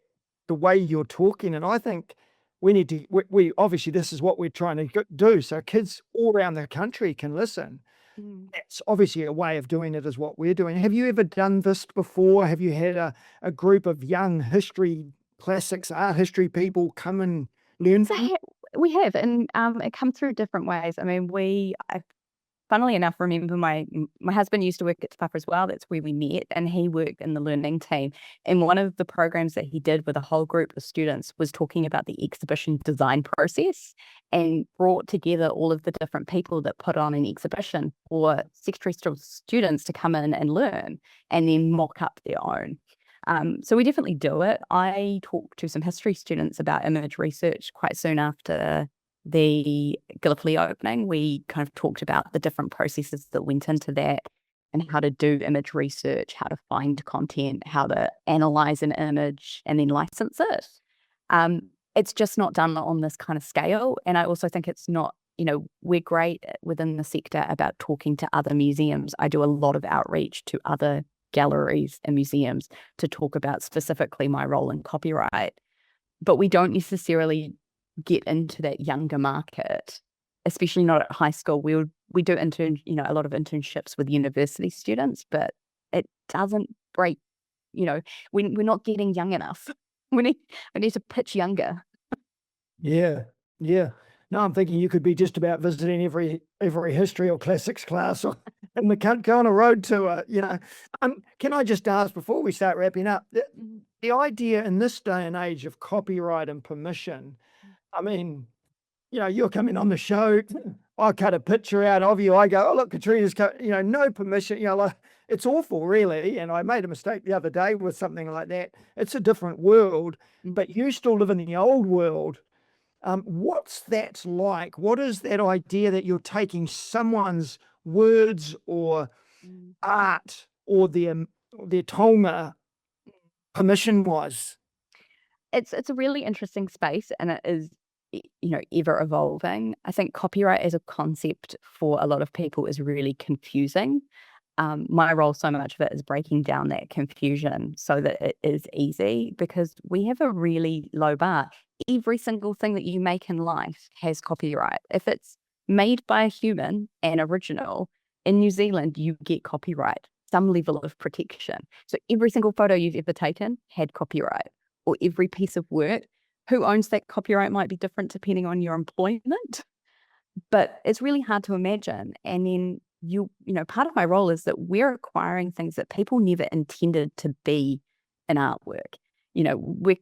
the way you're talking. And I think we need to, we obviously this is what we're trying to do. So kids all around the country can listen. That's obviously a way of doing it, is what we're doing. Have you ever done this before? Have you had a group of young classics, art history people come and learn So from? we have, and it comes through different ways. I mean, funnily enough, remember my husband used to work at Te Papa as well. That's where we met, and he worked in the learning team. And one of the programs that he did with a whole group of students was talking about the exhibition design process, and brought together all of the different people that put on an exhibition for secondary students to come in and learn, and then mock up their own. So we definitely do it. I talked to some history students about image research quite soon after the Gallipoli opening. We kind of talked about the different processes that went into that, and how to do image research, how to find content, how to analyze an image and then license it. It's just not done on this kind of scale. And I also think it's not, we're great within the sector about talking to other museums. I do a lot of outreach to other galleries and museums to talk about specifically my role in copyright, but we don't necessarily get into that younger market, especially not at high school. We do a lot of internships with university students, but it doesn't break, we're not getting young enough. We need to pitch younger. Yeah, yeah. No, I'm thinking you could be just about visiting every history or classics class or in the go on a road tour, Can I just ask before we start wrapping up, the idea in this day and age of copyright and permission, I mean, you're coming on the show, I cut a picture out of you, I go, oh, look, Catriona's no permission, like, it's awful, really. And I made a mistake the other day with something like that. It's a different world, but you still live in the old world. What's that like? What is that idea that you're taking someone's words or art or their tonga permission was? It's a really interesting space, and it is, ever evolving. I think copyright as a concept for a lot of people is really confusing. My role, so much of it is breaking down that confusion so that it is easy, because we have a really low bar. Every single thing that you make in life has copyright. If it's made by a human and original, in New Zealand, you get copyright, some level of protection. So every single photo you've ever taken had copyright, or every piece of work. Who owns that copyright might be different depending on your employment, but it's really hard to imagine. And then part of my role is that we're acquiring things that people never intended to be an artwork. We're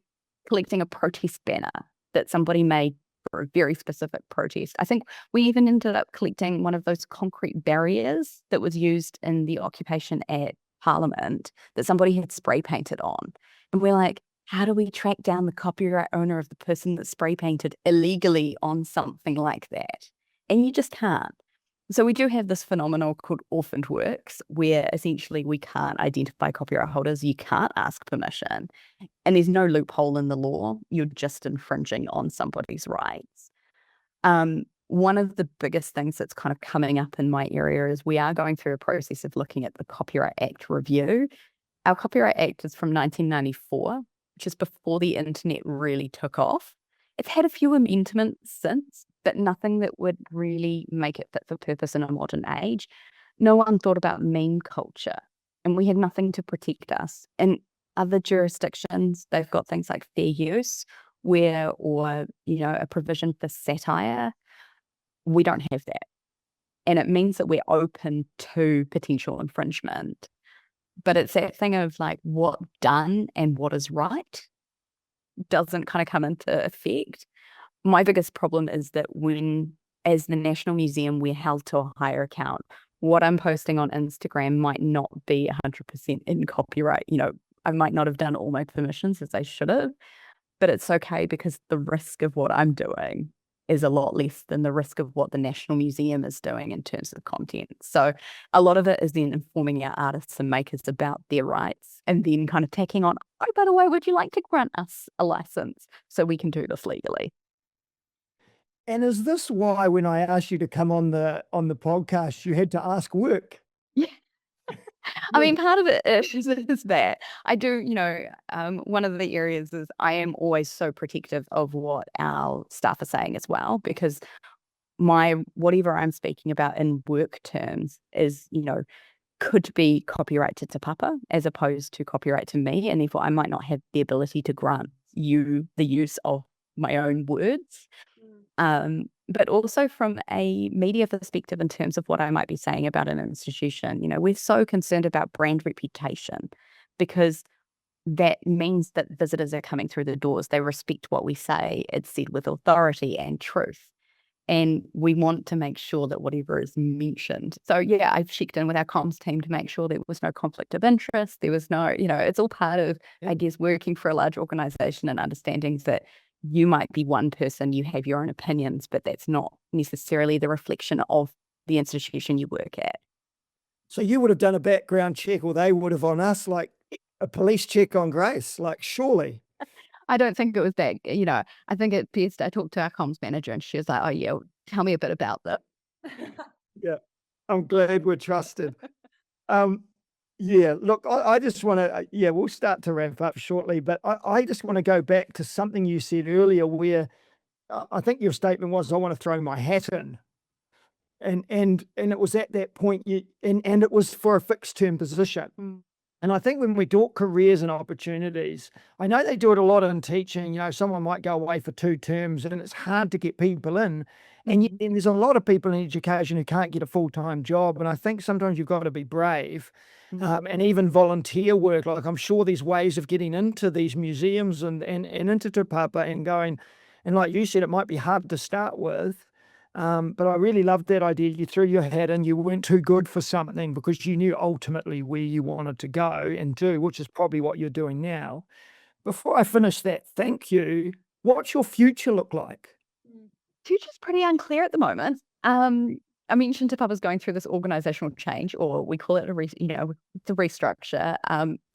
collecting a protest banner that somebody made for a very specific protest. I think we even ended up collecting one of those concrete barriers that was used in the occupation at Parliament that somebody had spray painted on. And we're like, how do we track down the copyright owner of the person that spray painted illegally on something like that? And you just can't. So we do have this phenomenon called orphaned works, where essentially we can't identify copyright holders. You can't ask permission, and there's no loophole in the law. You're just infringing on somebody's rights. One of the biggest things that's kind of coming up in my area is we are going through a process of looking at the Copyright Act review. Our Copyright Act is from 1994, which is before the internet really took off. It's had a few amendments since, but nothing that would really make it fit for purpose in a modern age. No one thought about meme culture, and we had nothing to protect us. In other jurisdictions, they've got things like fair use, or a provision for satire. We don't have that. And it means that we're open to potential infringement. But it's that thing of like what done and what is right doesn't kind of come into effect. My biggest problem is that when, as the National Museum, we're held to a higher account, what I'm posting on Instagram might not be 100% in copyright. I might not have done all my permissions as I should have, but it's okay because the risk of what I'm doing is a lot less than the risk of what the National Museum is doing in terms of content. So a lot of it is then informing our artists and makers about their rights, and then kind of tacking on, oh, by the way, would you like to grant us a license so we can do this legally? And is this why when I asked you to come on the podcast, you had to ask work? Yeah. I mean, part of it is that I do, one of the areas is I am always so protective of what our staff are saying as well, because whatever I'm speaking about in work terms is, could be copyright to Te Papa as opposed to copyright to me. And therefore I might not have the ability to grant you the use of my own words. But also from a media perspective in terms of what I might be saying about an institution. We're so concerned about brand reputation because that means that visitors are coming through the doors. They respect what we say. It's said with authority and truth. And we want to make sure that whatever is mentioned. So yeah, I've checked in with our comms team to make sure there was no conflict of interest. There was no, it's all part of, I guess, working for a large organization and understanding that you might be one person, you have your own opinions, but that's not necessarily the reflection of the institution you work at. So you would have done a background check, or they would have on us, like a police check on Grace, like surely. I don't think it was that, I think at best I talked to our comms manager and she was like, oh yeah, tell me a bit about that. Yeah, I'm glad we're trusted. Yeah, look, I just want to, we'll start to wrap up shortly, but I just want to go back to something you said earlier where I think your statement was, I want to throw my hat in. And it was at that point, and it was for a fixed term position. And I think when we talk careers and opportunities, I know they do it a lot in teaching. Someone might go away for 2 terms and it's hard to get people in. And there's a lot of people in education who can't get a full-time job. And I think sometimes you've got to be brave and even volunteer work. Like I'm sure there's ways of getting into these museums and into Te Papa and going, and like you said, it might be hard to start with. But I really loved that idea. You threw your hat in, you weren't too good for something because you knew ultimately where you wanted to go and do, which is probably what you're doing now. Before I finish that, thank you. What's your future look like? Future's pretty unclear at the moment. I mentioned Te Papa's going through this organizational change, or we call it the restructure.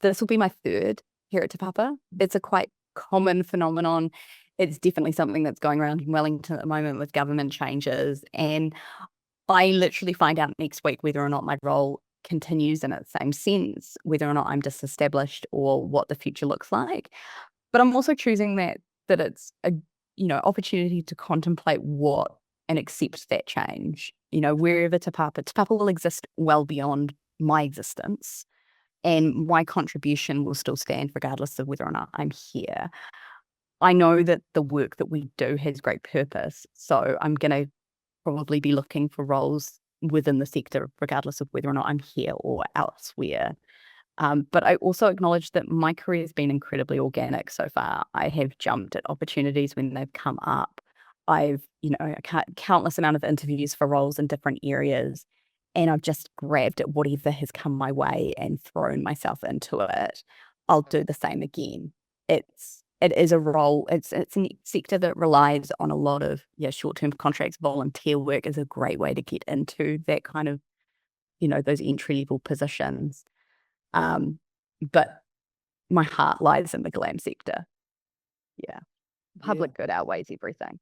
This will be my 3rd here at Te Papa. It's a quite common phenomenon. It's definitely something that's going around in Wellington at the moment with government changes. And I literally find out next week whether or not my role continues in its same sense, whether or not I'm disestablished or what the future looks like. But I'm also choosing that it's a opportunity to contemplate what and accept that change. Wherever Te Papa will exist well beyond my existence, and my contribution will still stand regardless of whether or not I'm here. I know that the work that we do has great purpose, so I'm going to probably be looking for roles within the sector, regardless of whether or not I'm here or elsewhere. But I also acknowledge that my career has been incredibly organic so far. I have jumped at opportunities when they've come up. I've, a countless amount of interviews for roles in different areas, and I've just grabbed at whatever has come my way and thrown myself into it. I'll do the same again. It is a role, it's a sector that relies on a lot of short-term contracts. Volunteer work is a great way to get into that kind of, those entry-level positions. But my heart lies in the glam sector. Yeah. Public good outweighs everything.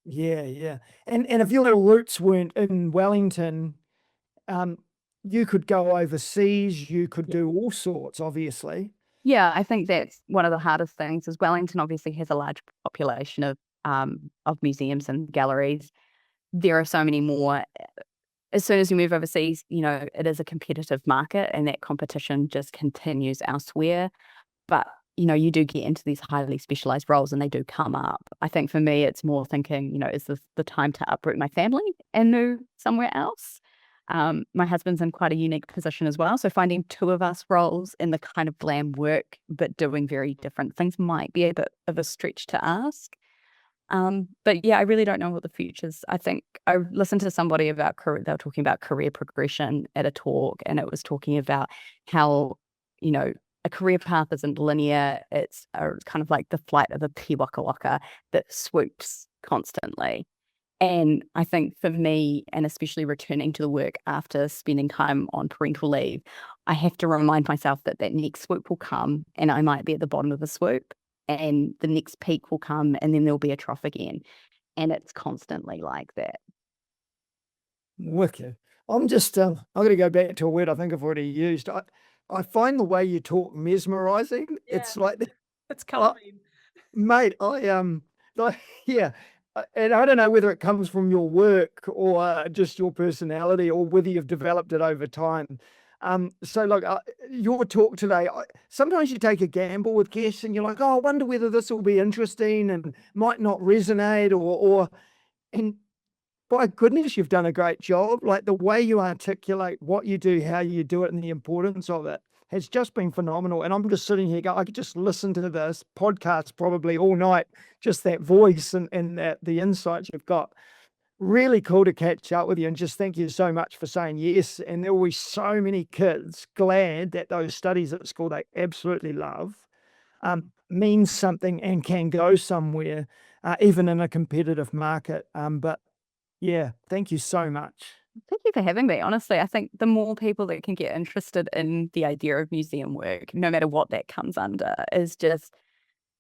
Yeah. And if your roots weren't in Wellington, you could go overseas, you could do all sorts, obviously. Yeah, I think that's one of the hardest things is Wellington obviously has a large population of museums and galleries. There are so many more. As soon as you move overseas, it is a competitive market and that competition just continues elsewhere. But, you do get into these highly specialized roles and they do come up. I think for me, it's more thinking, is this the time to uproot my family and move somewhere else? My husband's in quite a unique position as well. So finding 2 of us roles in the kind of glam work, but doing very different things might be a bit of a stretch to ask. But yeah, I really don't know what the future's. I think I listened to somebody about career, they were talking about career progression at a talk, and it was talking about how, a career path isn't linear. It's kind of like the flight of a pea waka waka that swoops constantly. And I think for me, and especially returning to the work after spending time on parental leave, I have to remind myself that next swoop will come and I might be at the bottom of the swoop, and the next peak will come and then there'll be a trough again. And it's constantly like that. Wicked. I'm just, I'm going to go back to a word I think I've already used. I find the way you talk mesmerizing. Yeah. It's like, It's calming. mate, yeah. And I don't know whether it comes from your work or just your personality or whether you've developed it over time. So look, your talk today, sometimes you take a gamble with guests and you're like, oh, I wonder whether this will be interesting and might not resonate and by goodness, you've done a great job. Like the way you articulate what you do, how you do it, and the importance of it has just been phenomenal. And I'm just sitting here going, I could just listen to this podcast probably all night, just that voice and that the insights you've got. Really cool to catch up with you and just thank you so much for saying yes. And there will be so many kids glad that those studies at school they absolutely love means something and can go somewhere, even in a competitive market. But yeah, thank you so much. Thank you for having me. Honestly, I think the more people that can get interested in the idea of museum work, no matter what that comes under, is just,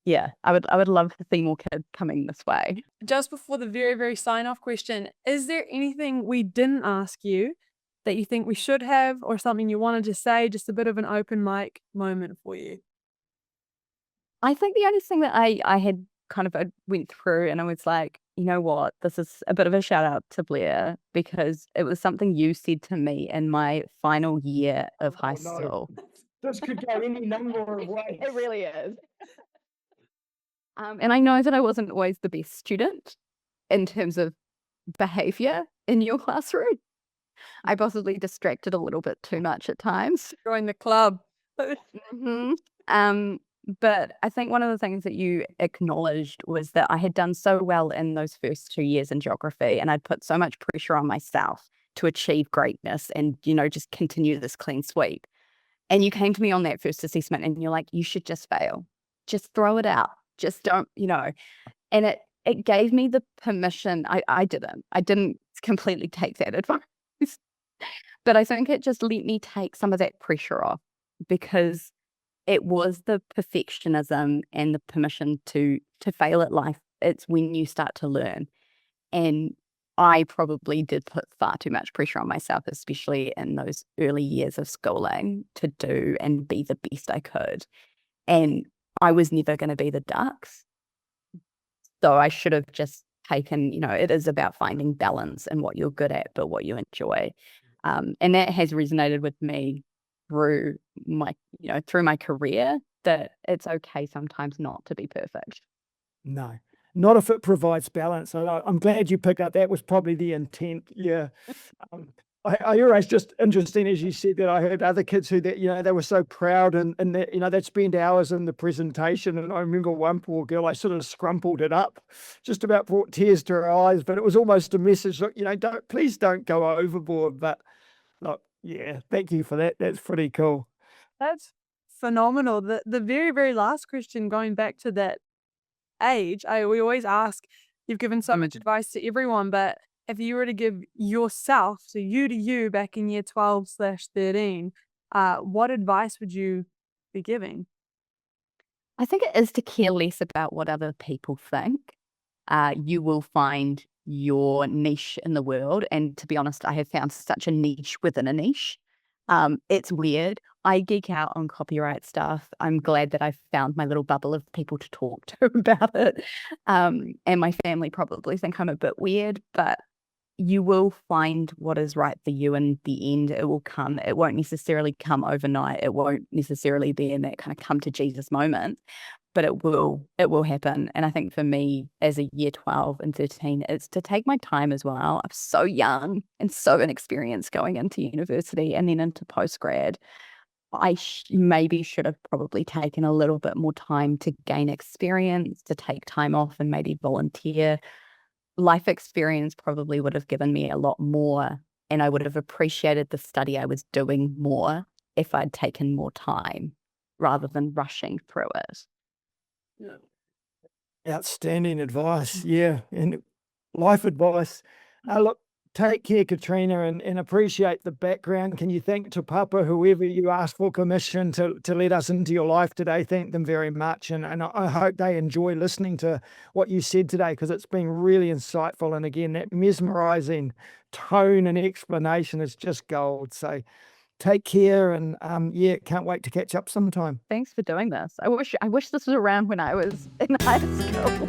yeah, I would love to see more kids coming this way. Just before the very, very sign-off question, is there anything we didn't ask you that you think we should have or something you wanted to say, just a bit of an open mic moment for you? I think the only thing that I had kind of went through and I was like, you know what, this is a bit of a shout out to Blair because it was something you said to me in my final year of high school. This could go any number of ways. It really is. And I know that I wasn't always the best student in terms of behavior in your classroom. I possibly distracted a little bit too much at times. Join the club. But I think one of the things that you acknowledged was that I had done so well in those first 2 years in geography and I'd put so much pressure on myself to achieve greatness and, just continue this clean sweep. And you came to me on that first assessment and you're like, you should just fail. Just throw it out. Just don't, and it gave me the permission. I didn't completely take that advice, but I think it just let me take some of that pressure off because it was the perfectionism and the permission to fail at life. It's when you start to learn. And I probably did put far too much pressure on myself, especially in those early years of schooling, to do and be the best I could. And I was never going to be the Ducks. So I should have just taken, it is about finding balance in what you're good at, but what you enjoy. And that has resonated with me through my career, that it's okay sometimes not to be perfect. No, not if it provides balance. I'm glad you picked up. That was probably the intent. Yeah. I always just interesting, as you said, that I heard other kids who that, they were so proud and that, they'd spend hours in the presentation. And I remember one poor girl, I sort of scrumpled it up, just about brought tears to her eyes, but it was almost a message, look, please don't go overboard. But look, yeah, thank you for that. That's pretty cool. That's phenomenal. The very, very last question, going back to that age, we always ask, you've given so much advice to everyone, but if you were to give yourself, so you to you back in year 12/13, what advice would you be giving? I think it is to care less about what other people think. You will find your niche in the world. And to be honest, I have found such a niche within a niche. It's weird. I geek out on copyright stuff. I'm glad that I've found my little bubble of people to talk to about it. And my family probably think I'm a bit weird, but you will find what is right for you in the end. It will come. It won't necessarily come overnight. It won't necessarily be in that kind of come to Jesus moment, but it will happen. And I think for me as a year 12 and 13, it's to take my time as well. I'm so young and so inexperienced going into university and then into postgrad. I maybe should have probably taken a little bit more time to gain experience, to take time off and maybe volunteer. Life experience probably would have given me a lot more, and I would have appreciated the study I was doing more if I'd taken more time rather than rushing through it. Outstanding advice. Yeah. And life advice. Look, take care, Catriona, and appreciate the background. Can you thank Te Papa, whoever you asked for permission to let us into your life today? Thank them very much. And I hope they enjoy listening to what you said today, because it's been really insightful. And again, that mesmerizing tone and explanation is just gold. So take care, and can't wait to catch up sometime. Thanks for doing this. I wish this was around when I was in high school.